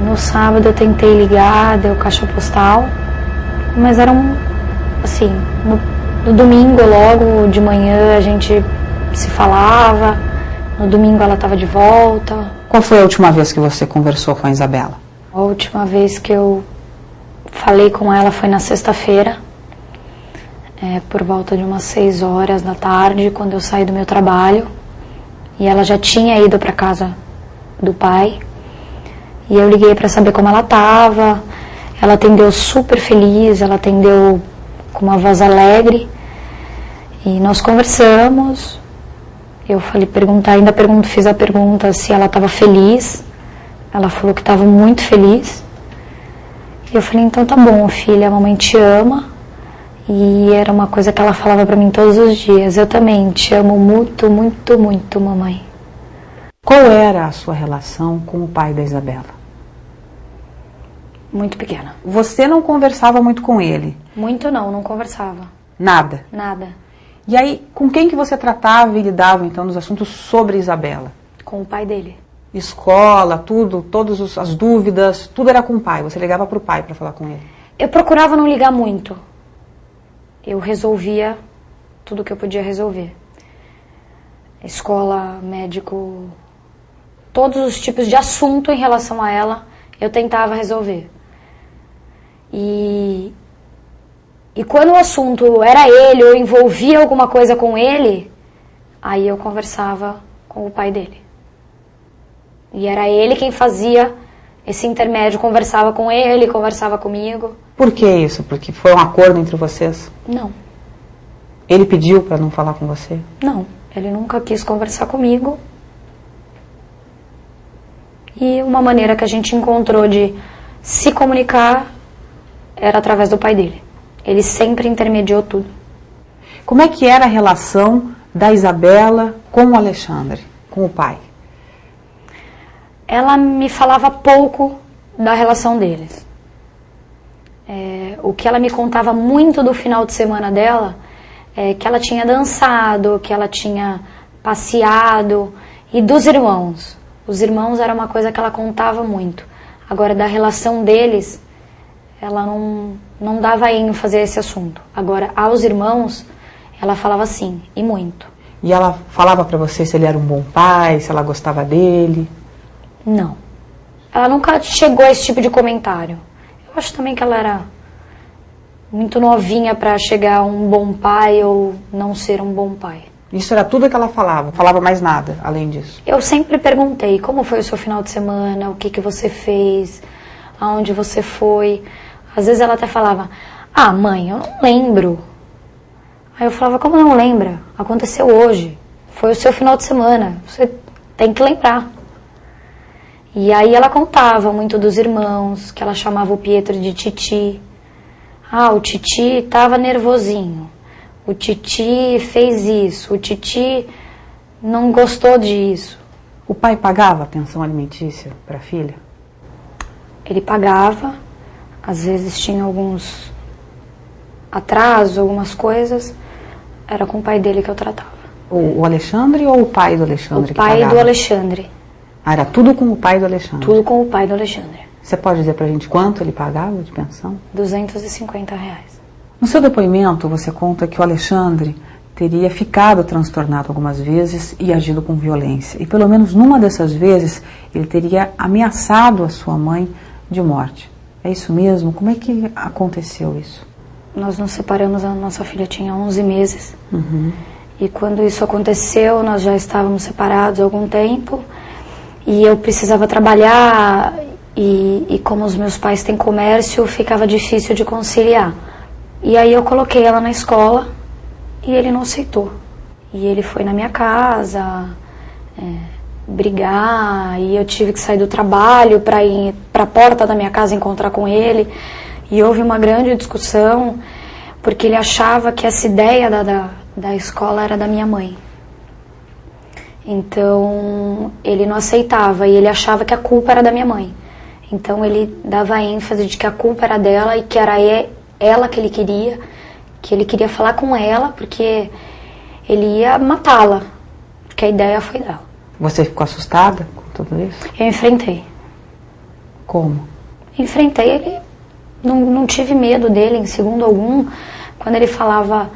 No sábado eu tentei ligar, deu caixa postal, mas era assim, no domingo logo de manhã a gente se falava, no domingo ela estava de volta. Qual foi a última vez que você conversou com a Isabela? A última vez que eu falei com ela foi na sexta-feira, por volta de umas 6 horas da tarde, quando eu saí do meu trabalho, e ela já tinha ido para casa do pai, e eu liguei para saber como ela estava. Ela atendeu super feliz, ela atendeu com uma voz alegre, e nós conversamos. Eu fiz a pergunta se ela estava feliz. Ela falou que estava muito feliz. E eu falei, então tá bom, filha, a mamãe te ama. E era uma coisa que ela falava pra mim todos os dias. Eu também te amo muito, muito, muito, mamãe. Qual era a sua relação com o pai da Isabela? Muito pequena. Você não conversava muito com ele? Muito não conversava. Nada? Nada. E aí, com quem que você tratava e lidava, então, nos assuntos sobre Isabela? Com o pai dele. Escola, tudo, todas as dúvidas, tudo era com o pai. Você ligava para o pai para falar com ele? Eu procurava não ligar muito. Eu resolvia tudo que eu podia resolver. Escola, médico, todos os tipos de assunto em relação a ela, eu tentava resolver. E quando o assunto era ele, ou envolvia alguma coisa com ele, aí eu conversava com o pai dele. E era ele quem fazia esse intermédio, conversava com ele, conversava comigo. Por que isso? Porque foi um acordo entre vocês? Não. Ele pediu para não falar com você? Não, ele nunca quis conversar comigo. E uma maneira que a gente encontrou de se comunicar era através do pai dele. Ele sempre intermediou tudo. Como é que era a relação da Isabela com o Alexandre, com o pai? Ela me falava pouco da relação deles. O que ela me contava muito do final de semana dela é que ela tinha dançado, que ela tinha passeado, e dos irmãos. Os irmãos era uma coisa que ela contava muito. Agora, da relação deles, ela não dava ênfase a esse assunto. Agora, aos irmãos, ela falava sim, e muito. E ela falava pra você se ele era um bom pai, se ela gostava dele? Não. Ela nunca chegou a esse tipo de comentário. Eu acho também que ela era muito novinha pra chegar a um bom pai ou não ser um bom pai. Isso era tudo que ela falava? Falava mais nada, além disso? Eu sempre perguntei, como foi o seu final de semana, o que você fez, aonde você foi. Às vezes ela até falava, mãe, eu não lembro. Aí eu falava, como não lembra? Aconteceu hoje, foi o seu final de semana, você tem que lembrar. E aí ela contava muito dos irmãos, que ela chamava o Pietro de Titi. O Titi estava nervosinho, o Titi fez isso, o Titi não gostou disso. O pai pagava a pensão alimentícia para a filha? Ele pagava, às vezes tinha alguns atrasos, algumas coisas, era com o pai dele que eu tratava. O Alexandre ou o pai do Alexandre? O pai do Alexandre. Era tudo com o pai do Alexandre? Tudo com o pai do Alexandre. Você pode dizer pra gente quanto ele pagava de pensão? R$250. No seu depoimento, você conta que o Alexandre teria ficado transtornado algumas vezes e agido com violência. E pelo menos numa dessas vezes, ele teria ameaçado a sua mãe de morte. É isso mesmo? Como é que aconteceu isso? Nós nos separamos, a nossa filha tinha 11 meses. Uhum. E quando isso aconteceu, nós já estávamos separados há algum tempo. E eu precisava trabalhar e como os meus pais têm comércio, ficava difícil de conciliar. E aí eu coloquei ela na escola e ele não aceitou. E ele foi na minha casa brigar, e eu tive que sair do trabalho para ir para a porta da minha casa encontrar com ele. E houve uma grande discussão, porque ele achava que essa ideia da escola era da minha mãe. Então, ele não aceitava e ele achava que a culpa era da minha mãe. Então, ele dava ênfase de que a culpa era dela e que era ela que ele queria falar com ela, porque ele ia matá-la, porque a ideia foi dela. Você ficou assustada com tudo isso? Eu enfrentei. Como? Enfrentei ele, não tive medo dele em segundo algum. Quando ele falava,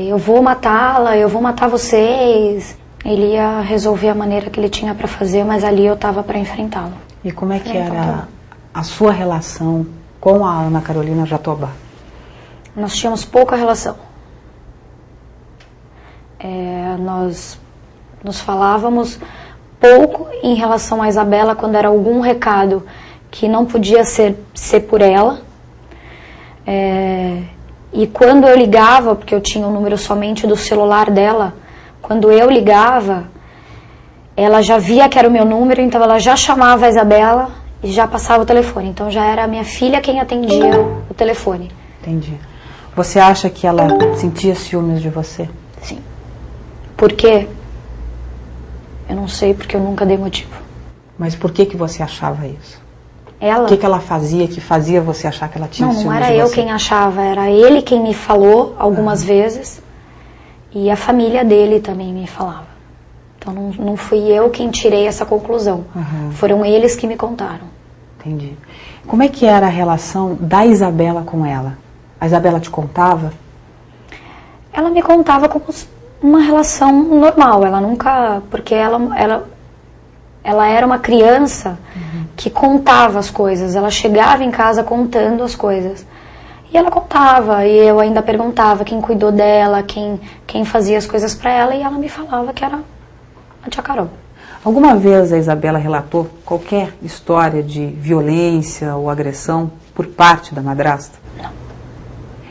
eu vou matá-la, eu vou matar vocês, ele ia resolver a maneira que ele tinha para fazer, mas ali eu estava para enfrentá-lo. E como é que era a sua relação com a Ana Carolina Jatobá? Nós tínhamos pouca relação. Nós nos falávamos pouco em relação a Isabela quando era algum recado que não podia ser por ela. E quando eu ligava, porque eu tinha o número somente do celular dela, quando eu ligava, ela já via que era o meu número, então ela já chamava a Isabela e já passava o telefone. Então já era a minha filha quem atendia o telefone. Entendi. Você acha que ela sentia ciúmes de você? Sim. Por quê? Eu não sei, porque eu nunca dei motivo. Mas por que você achava isso? Ela? O que ela fazia que fazia você achar que ela tinha ciúmes de você? Não era eu quem achava, era ele quem me falou algumas vezes e a família dele também me falava. Então não fui eu quem tirei essa conclusão. Foram eles que me contaram. Entendi. Como é que era a relação da Isabela com ela? A Isabela te contava? Ela me contava como uma relação normal. Ela nunca... Porque ela era uma criança que contava as coisas. Ela chegava em casa contando as coisas. E ela contava, e eu ainda perguntava quem cuidou dela, quem fazia as coisas para ela, e ela me falava que era a tia Carol. Alguma vez a Isabela relatou qualquer história de violência ou agressão por parte da madrasta? Não.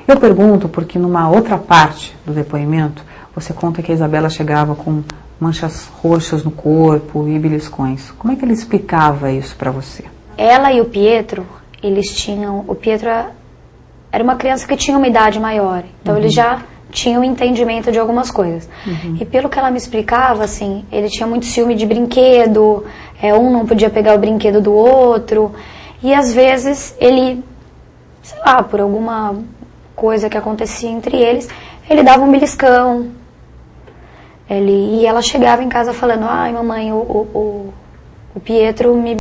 Eu pergunto porque numa outra parte do depoimento, você conta que a Isabela chegava com manchas roxas no corpo e beliscões. Como é que ele explicava isso para você? Ela e o Pietro, eles tinham... O Pietro era uma criança que tinha uma idade maior, então eles já tinham entendimento de algumas coisas. E pelo que ela me explicava, assim, ele tinha muito ciúme de brinquedo, um não podia pegar o brinquedo do outro, e às vezes ele, sei lá, por alguma coisa que acontecia entre eles, ele dava um beliscão. E ela chegava em casa falando, ai mamãe, o Pietro me